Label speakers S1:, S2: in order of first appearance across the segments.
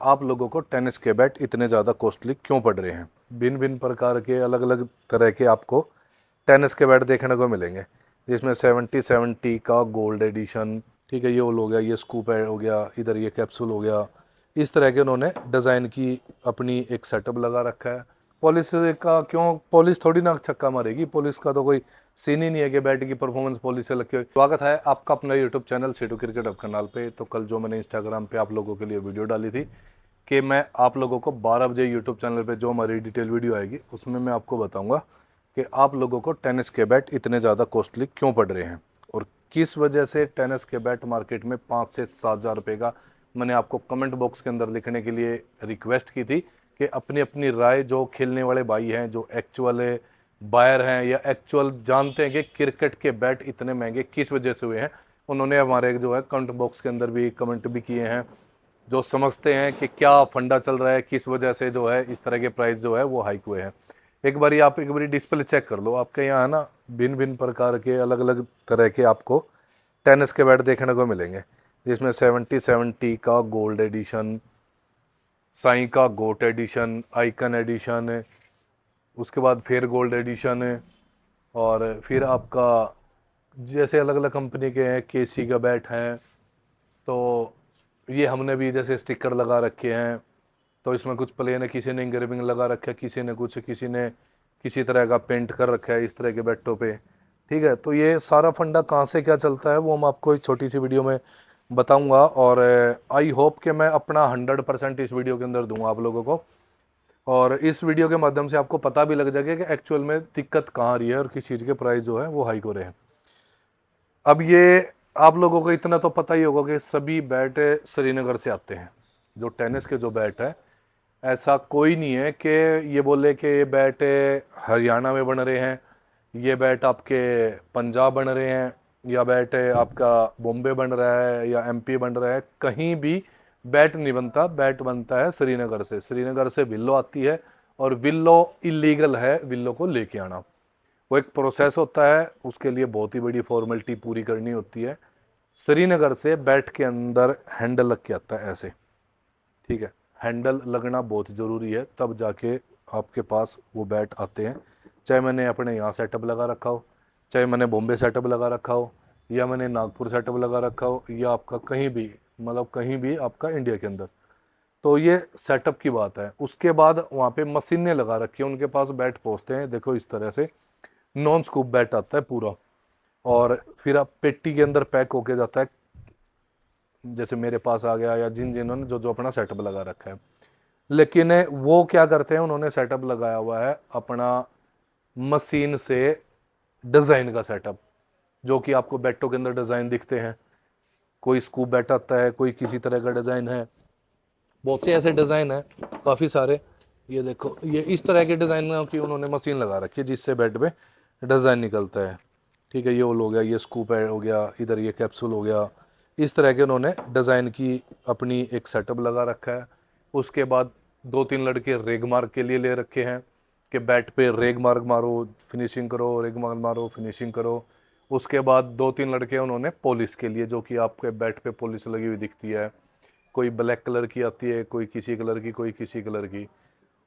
S1: आप लोगों को टेनिस के बैट इतने ज़्यादा कॉस्टली क्यों पड़ रहे हैं। भिन्न भिन्न प्रकार के अलग अलग तरह के आपको टेनिस के बैट देखने को मिलेंगे, जिसमें 70 का गोल्ड एडिशन, ठीक है, ये वो हो गया, ये स्कूप हो गया, इधर ये कैप्सूल हो गया। इस तरह के उन्होंने डिज़ाइन की अपनी एक सेटअप लगा रखा है। पॉलिश का क्यों, पॉलिश थोड़ी ना छक्का मारेगी, पॉलिश का तो कोई सीन ही नहीं है कि बैट की परफॉर्मेंस पॉलिश से लग के। स्वागत है आपका अपना YouTube channel Setu cricket hub channel पे। तो कल जो मैंने इंस्टाग्राम पे आप लोगों के लिए वीडियो डाली थी कि मैं आप लोगों को 12 बजे यूट्यूब चैनल पे जो हमारी डिटेल वीडियो आएगी उसमें मैं आपको बताऊंगा कि आप लोगों को टेनिस के बैट इतने ज़्यादा कॉस्टली क्यों पड़ रहे हैं और किस वजह से टेनिस के बैट मार्केट में 5 से 7 हज़ार रुपये का। मैंने आपको कमेंट बॉक्स के अंदर लिखने के लिए रिक्वेस्ट की थी कि अपनी अपनी राय, जो खेलने वाले भाई हैं, जो एक्चुअल बायर हैं या एक्चुअल जानते हैं कि क्रिकेट के बैट इतने महंगे किस वजह से हुए हैं, उन्होंने हमारे जो है कमेंट बॉक्स के अंदर भी कमेंट भी किए हैं। जो समझते हैं कि क्या फंडा चल रहा है, किस वजह से जो है इस तरह के प्राइस जो है वो हाइक हुए हैं। एक बारी आप एक बारी डिस्प्ले चेक कर लो, आपके यहाँ है ना भिन्न भिन्न प्रकार के अलग अलग तरह के आपको टेनिस के बैट देखने को मिलेंगे, जिसमें 70 का गोल्ड एडिशन, साई का गोट एडिशन, आइकन एडिशन है, उसके बाद फिर गोल्ड एडिशन है, और फिर आपका जैसे अलग अलग कंपनी के हैं, केसी का बैट हैं। तो ये हमने भी जैसे स्टिकर लगा रखे हैं, तो इसमें कुछ प्लेन है, किसी ने इंग्रेविंग लगा रखा है, किसी ने कुछ, किसी ने किसी तरह का पेंट कर रखा है इस तरह के बैटों पे, ठीक है। तो ये सारा फंडा कहाँ से क्या चलता है वो हम आपको इस छोटी सी वीडियो में बताऊंगा, और आई होप कि मैं अपना 100% इस वीडियो के अंदर दूंगा आप लोगों को, और इस वीडियो के माध्यम से आपको पता भी लग जाएगा कि एक्चुअल में दिक्कत कहाँ आ रही है और किस चीज़ के प्राइस जो है वो हाइक हो रहे हैं। अब ये आप लोगों को इतना तो पता ही होगा कि सभी बैट श्रीनगर से आते हैं। जो टेनिस के जो बैट है, ऐसा कोई नहीं है कि ये बोले कि ये बैट हरियाणा में बन रहे हैं, ये बैट आपके पंजाब बन रहे हैं, या बैट आपका बॉम्बे बन रहा है या एमपी बन रहा है। कहीं भी बैट नहीं बनता, बैट बनता है श्रीनगर से। श्रीनगर से विल्लो आती है, और विल्लो इलीगल है, विल्लो को लेके आना वो एक प्रोसेस होता है, उसके लिए बहुत ही बड़ी फॉर्मेलिटी पूरी करनी होती है। श्रीनगर से बैट के अंदर हैंडल लग के आता है ऐसे, ठीक है, हैंडल लगना बहुत ज़रूरी है, तब जाके आपके पास वो बैट आते हैं। चाहे मैंने अपने यहाँ सेटअप लगा रखा हो, चाहे मैंने बॉम्बे सेटअप लगा रखा हो, या मैंने नागपुर सेटअप लगा रखा हो, या आपका कहीं भी, मतलब कहीं भी आपका इंडिया के अंदर, तो ये सेटअप की बात है। उसके बाद वहाँ पे मशीनें लगा रखी हैं, उनके पास बैट पहुँचते हैं, देखो इस तरह से नॉन स्कूप बैट आता है पूरा, और फिर आप पेटी के अंदर पैक होके जाता है, जैसे मेरे पास आ गया, या जिन जिन्होंने जो जो अपना सेटअप लगा रखा है। लेकिन वो क्या करते हैं, उन्होंने सेटअप लगाया हुआ है अपना मशीन से डिज़ाइन का सेटअप, जो कि आपको बैटों के अंदर डिज़ाइन दिखते हैं। कोई स्कूप बैट आता है, कोई किसी तरह का डिज़ाइन है, बहुत से ऐसे डिज़ाइन है काफ़ी सारे। ये देखो, ये इस तरह के डिज़ाइन की उन्होंने मशीन लगा रखी है जिससे बैट पे डिज़ाइन निकलता है, ठीक है। ये वो हो गया, ये स्कूप हो गया, इधर ये कैप्सूल हो गया। इस तरह के उन्होंने डिज़ाइन की अपनी एक सेटअप लगा रखा है। उसके बाद 2-3 लड़के रेग मार्क के लिए ले रखे हैं कि बैट पे रेग मार्क मारो फिनिशिंग करो, रेग मार्क मारो फिनिशिंग करो। उसके बाद 2-3 लड़के उन्होंने पॉलिश के लिए, जो कि आपके बैट पे पॉलिश लगी हुई दिखती है, कोई ब्लैक कलर की आती है, कोई किसी कलर की, कोई किसी कलर की।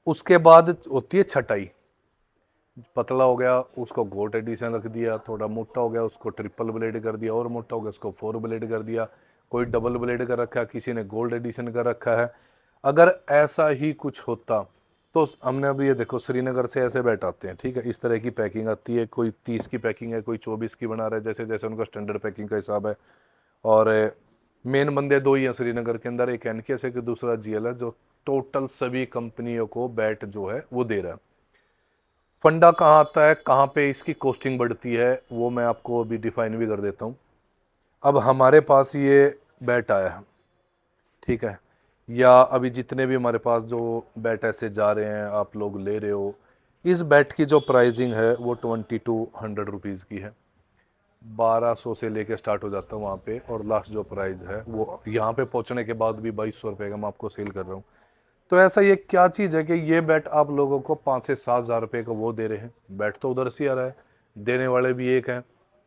S1: उसके बाद होती है छटाई, पतला हो गया उसको गोट एडिशन रख दिया, थोड़ा मोटा हो गया उसको ट्रिपल ब्लेड कर दिया, और मोटा हो गया उसको 4 ब्लेड कर दिया, कोई डबल ब्लेड कर रखा है, किसी ने गोल्ड एडिशन कर रखा है। अगर ऐसा ही कुछ होता तो हमने अभी ये देखो श्रीनगर से ऐसे बैट आते हैं, ठीक है, इस तरह की पैकिंग आती है, कोई 30 की पैकिंग है, कोई 24 की बना रहा है, जैसे जैसे उनका स्टैंडर्ड पैकिंग का हिसाब है। और मेन बंदे दो ही हैं श्रीनगर के अंदर, एक एनकेएस है कि दूसरा जीएल है, जो टोटल सभी कंपनियों को बैट जो है वो दे रहा है। फंडा कहाँ आता है, कहाँ पे इसकी कॉस्टिंग बढ़ती है, वो मैं आपको अभी डिफाइन भी कर देता हूँ। अब हमारे पास ये बैट आया है, ठीक है, या अभी जितने भी हमारे पास जो बैट ऐसे जा रहे हैं आप लोग ले रहे हो, इस बैट की जो प्राइसिंग है वो 2200 रुपीज़ की है। 1200 से लेके स्टार्ट हो जाता है वहाँ पे, और लास्ट जो प्राइस है वो यहाँ पे पहुँचने के बाद भी 2200 रुपये का मैं आपको सेल कर रहा हूँ। तो ऐसा ये क्या चीज़ है कि ये बैट आप लोगों को 5 से 7 हज़ार रुपये का वो दे रहे हैं। बैट तो उधर से आ रहा है, देने वाले भी एक हैं,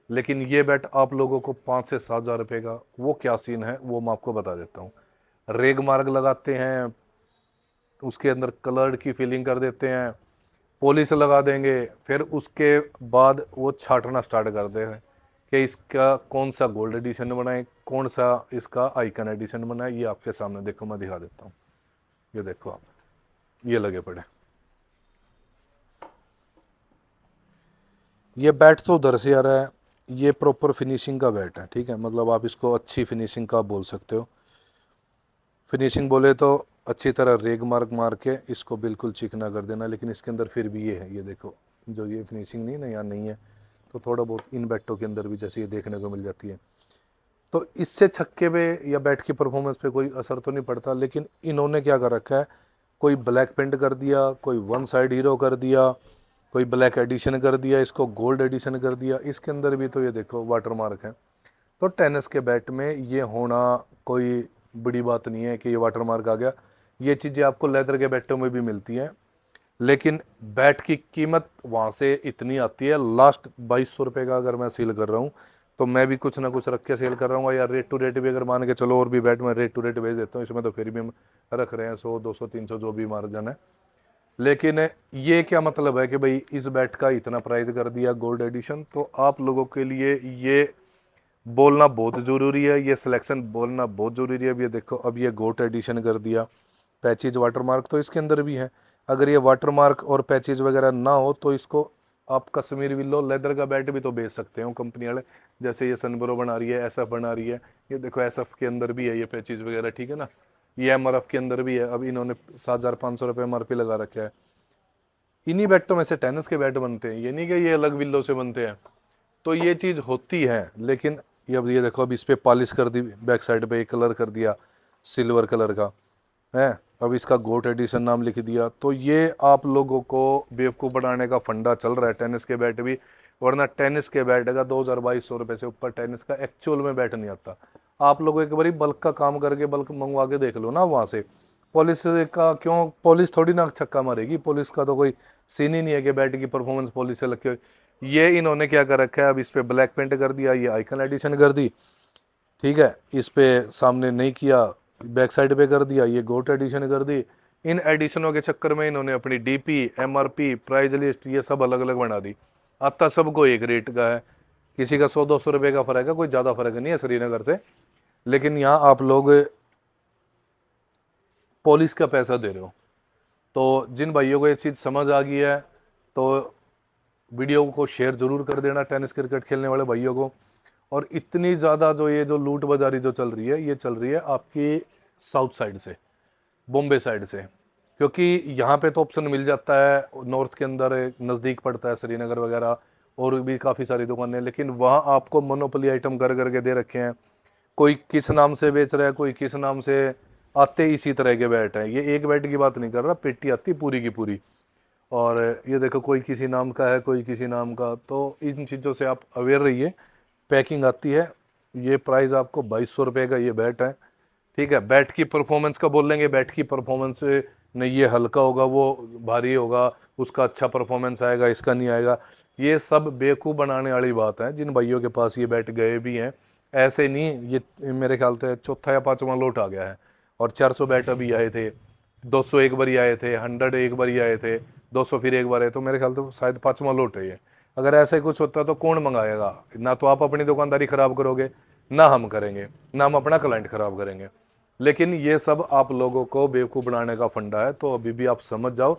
S1: लेकिन ये बैट आप लोगों को 5 से 7 हज़ार रुपये का, वो क्या सीन है वो मैं आपको बता देता हूँ। रेग मार्क लगाते हैं, उसके अंदर कलर्ड की फिलिंग कर देते हैं, पॉलिश लगा देंगे, फिर उसके बाद वो छाटना स्टार्ट कर देते हैं कि इसका कौन सा गोल्ड एडिशन बनाए, कौन सा इसका आइकन एडिशन बनाए। ये आपके सामने देखो, मैं दिखा देता हूँ। ये देखो आप, ये लगे पड़े। ये बैट तो उधर से आ रहा है, ये प्रॉपर फिनिशिंग का बैट है, ठीक है। मतलब आप इसको अच्छी फिनिशिंग का बोल सकते हो। फिनिशिंग बोले तो अच्छी तरह रेग मार्क मार के इसको बिल्कुल चिकना कर देना। लेकिन इसके अंदर फिर भी ये है, ये देखो जो ये फिनिशिंग नहीं ना, यहाँ नहीं है, तो थोड़ा बहुत इन बैटों के अंदर भी जैसे ये देखने को मिल जाती है। तो इससे छक्के पे या बैट की परफॉर्मेंस पे कोई असर तो नहीं पड़ता। लेकिन इन्होंने क्या कर रखा है, कोई ब्लैक पेंट कर दिया, कोई वन साइड हीरो कर दिया, कोई ब्लैक एडिशन कर दिया, इसको गोल्ड एडिशन कर दिया। इसके अंदर भी तो ये देखो वाटर मार्क है। तो टेनिस के बैट में ये होना कोई बड़ी बात नहीं है कि ये वाटर मार्क आ गया। ये चीज़ें आपको लेदर के बैटों में भी मिलती हैं, लेकिन बैट की कीमत वहाँ से इतनी आती है। लास्ट 2200 रुपये का अगर मैं सेल कर रहा हूँ, तो मैं भी कुछ ना कुछ रख के सेल कर रहा हूँ। या रेट टू रेट भी अगर मान के चलो, और भी बैट में रेट टू रेट भेज देता हूँ, इसमें तो फिर भी हम रख रहे हैं 100 200 300 जो भी मार्जिन है। लेकिन ये क्या मतलब है कि भाई इस बैट का इतना प्राइस कर दिया गोल्ड एडिशन। तो आप लोगों के लिए ये बोलना बहुत ज़रूरी है, ये सिलेक्शन बोलना बहुत ज़रूरी है। अब ये देखो, अब ये गोल्ड एडिशन कर दिया, पैचेज वाटर मार्क तो इसके अंदर भी है। अगर ये वाटर मार्क और पैचेज वगैरह ना हो तो इसको आप कश्मीर विल्लो लेदर का बैट भी तो बेच सकते हो कंपनी वाले। जैसे ये सनब्रो बना रही है, एसएफ बना रही है, ये देखो एसएफ के अंदर भी है ये पैचेज वगैरह, ठीक है ना। ये एमआरएफ के अंदर भी है। अब इन्होंने 7,500 रुपये एमआरपी लगा रखा है। इन्हीं बैटों में से टेनिस के बैट बनते हैं, ये नहीं कि ये अलग विल्लो से बनते हैं। तो ये चीज़ होती है। लेकिन ये अब ये देखो, अब इस पर पॉलिश कर दी, बैक साइड पे एक कलर कर दिया सिल्वर कलर का है, अब इसका गोट एडिशन नाम लिख दिया। तो ये आप लोगों को बेवकूफ़ बनाने का फंडा चल रहा है टेनिस के बैट भी। वरना टेनिस के बैट का 2200 रुपये से ऊपर टेनिस का एक्चुअल में बैट नहीं आता। आप लोग एक बारी बल्क का काम करके बल्क मंगवा के देख लो ना वहाँ से। पॉलिश का क्यों, पॉलिश थोड़ी ना छक्का मारेगी, पॉलिश का तो कोई सीन ही नहीं है कि बैट की परफॉर्मेंस पॉलिश से लग के। ये इन्होंने क्या कर रखा है, अब इस पर ब्लैक पेंट कर दिया, ये आइकन एडिशन कर दी, ठीक है। इस पे सामने नहीं किया, बैक साइड पे कर दिया, ये गोट एडिशन कर दी। इन एडिशनों के चक्कर में इन्होंने अपनी डीपी, एमआरपी, प्राइस लिस्ट ये सब अलग अलग बना दी। आता सबको एक रेट का है, किसी का 100-200 रुपये का फ़र्क है, कोई ज़्यादा फर्क नहीं है श्रीनगर से। लेकिन यहाँ आप लोग पॉलिश का पैसा दे रहे हो। तो जिन भाइयों को ये चीज़ समझ आ गई है तो वीडियो को शेयर ज़रूर कर देना टेनिस क्रिकेट खेलने वाले भाइयों को। और इतनी ज़्यादा जो ये जो लूट बाजारी जो चल रही है, ये चल रही है आपकी साउथ साइड से, बॉम्बे साइड से। क्योंकि यहाँ पे तो ऑप्शन मिल जाता है, नॉर्थ के अंदर नज़दीक पड़ता है श्रीनगर वगैरह, और भी काफ़ी सारी दुकानें। लेकिन वहाँ आपको मोनोपोली आइटम कर करके दे रखे हैं। कोई किस नाम से बेच रहा है, कोई किस नाम से, आते इसी तरह के बैट हैं। ये एक बैट की बात नहीं कर रहा, पेटी आती पूरी की पूरी। और ये देखो, कोई किसी नाम का है, कोई किसी नाम का। तो इन चीज़ों से आप अवेयर रहिए। पैकिंग आती है, ये प्राइस आपको 2200 रुपये का ये बैट है, ठीक है। बैट की परफॉर्मेंस का बोल लेंगे, बैट की परफॉर्मेंस नहीं, ये हल्का होगा, वो भारी होगा, उसका अच्छा परफॉर्मेंस आएगा, इसका नहीं आएगा। ये सब बेवकूफ़ बनाने वाली बात है। जिन भाइयों के पास ये बैट गए भी हैं, ऐसे नहीं, ये मेरे ख्याल से चौथा या पाँचवां लोट आ गया है। और 400 बैट अभी आए थे, 200 एक बारी आए थे, 100 एक बारी आए थे, 200 फिर एक बार आए। तो मेरे ख्याल से शायद पाँचवां लोट है ये। अगर ऐसा ही कुछ होता तो कौन मंगाएगा? ना तो आप अपनी दुकानदारी ख़राब करोगे, ना हम करेंगे, ना हम अपना क्लाइंट ख़राब करेंगे। लेकिन ये सब आप लोगों को बेवकूफ़ बनाने का फंडा है। तो अभी भी आप समझ जाओ,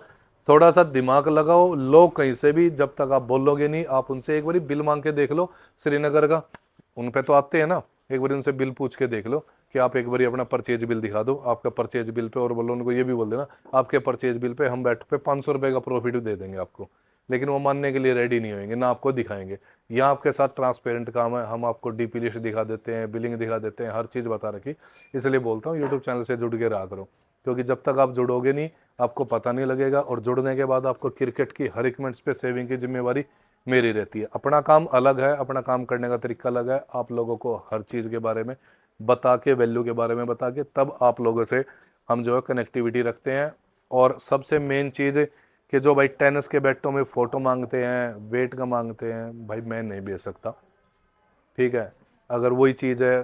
S1: थोड़ा सा दिमाग लगाओ। लोग कहीं से भी जब तक आप बोलोगे नहीं, आप उनसे एक बारी बिल मांग के देख लो श्रीनगर का, उन पे तो आते हैं ना। एक बार उनसे बिल पूछ के देख लो कि आप एक बारी अपना परचेज बिल दिखा दो, आपका परचेज बिल पे, और बोलो उनको ये भी बोल देना आपके परचेज बिल पे हम बैट पे 500 रुपये का प्रॉफिट दे देंगे आपको। लेकिन वो मानने के लिए रेडी नहीं होंगे, ना आपको दिखाएंगे। यहाँ आपके साथ ट्रांसपेरेंट काम है, हम आपको डीपी लिस्ट दिखा देते हैं, बिलिंग दिखा देते हैं, हर चीज़ बता रखी। इसलिए बोलता हूँ यूट्यूब चैनल से जुड़ के रहा करो, क्योंकि जब तक आप जुड़ोगे नहीं आपको पता नहीं लगेगा। और जुड़ने के बाद आपको क्रिकेट की हर एक मिनट पे सेविंग की जिम्मेवारी मेरी रहती है। अपना काम अलग है, अपना काम करने का तरीका अलग है। आप लोगों को हर चीज़ के बारे में बता के, वैल्यू के बारे में बता के, तब आप लोगों से हम जो है कनेक्टिविटी रखते हैं। और सबसे मेन चीज़ कि जो भाई टेनिस के बैटों में फ़ोटो मांगते हैं, वेट का मांगते हैं, भाई मैं नहीं बेच सकता, ठीक है। अगर वही चीज़ है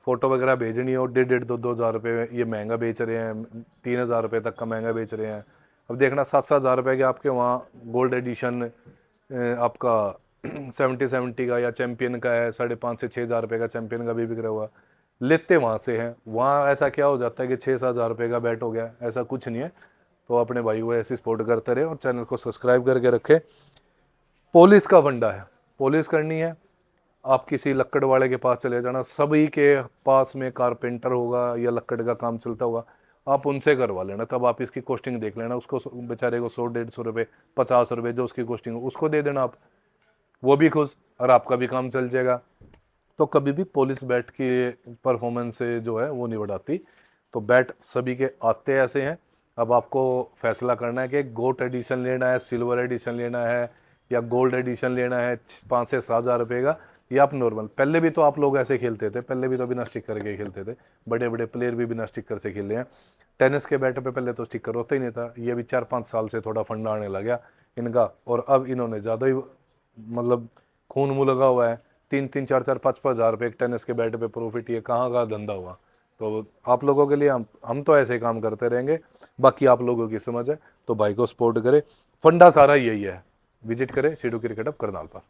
S1: फ़ोटो वगैरह भेजनी हो 1,500-2,000 रुपये ये महंगा बेच रहे हैं, 3,000 रुपये तक का महंगा बेच रहे हैं। अब देखना 7,000 रुपये के आपके वहाँ गोल्ड एडिशन आपका 70 का या चैम्पियन का है, 5,500 से 6,000 रुपये का चैम्पियन का भी बिक रहा हुआ, लेते वहाँ से हैं। वहाँ ऐसा क्या हो जाता है कि 6-7 हज़ार रुपये का बैट हो गया, ऐसा कुछ नहीं है। तो अपने भाई को ऐसी सपोर्ट करते रहे और चैनल को सब्सक्राइब करके रखे। पुलिस का फंडा है, पुलिस करनी है, आप किसी लक्कड़ वाले के पास चले जाना, सभी के पास में कारपेंटर होगा या लक्कड़ का काम चलता होगा, आप उनसे करवा लेना। तब आप इसकी कॉस्टिंग देख लेना, उसको बेचारे को 100-150 रुपये 50 रुपये जो उसकी कॉस्टिंग हो उसको दे देना आप, वो भी खुश और आपका भी काम चल जाएगा। तो कभी भी पुलिस बैट की परफॉर्मेंस से जो है वो नहीं बढ़ाती। तो बैट सभी के आते ऐसे हैं। अब आपको फैसला करना है कि गोट एडिशन लेना है, सिल्वर एडिशन लेना है या गोल्ड एडिशन लेना है 5 से 7 हज़ार रुपये का, या आप नॉर्मल। पहले भी तो आप लोग ऐसे खेलते थे, पहले भी तो बिना स्टिकर के खेलते थे, बड़े बड़े प्लेयर भी बिना स्टिकर से खेले हैं। टेनिस के बैट पे पहले तो स्टिकर होता ही नहीं था, ये भी 4-5 साल से थोड़ा फंडा आने लगा इनका, और अब इन्होंने ज़्यादा ही मतलब खून मुँह लगा हुआ है। 3-3, 4-4, 5-5 हज़ार रुपये एक टेनिस के बैट पे प्रॉफिट, ये कहाँ का धंधा हुआ। तो आप लोगों के लिए हम तो ऐसे ही काम करते रहेंगे, बाकी आप लोगों की समझ है। तो भाई को सपोर्ट करें, फंडा सारा यही है। विजिट करें सिडू क्रिकेट हब करनाल पर।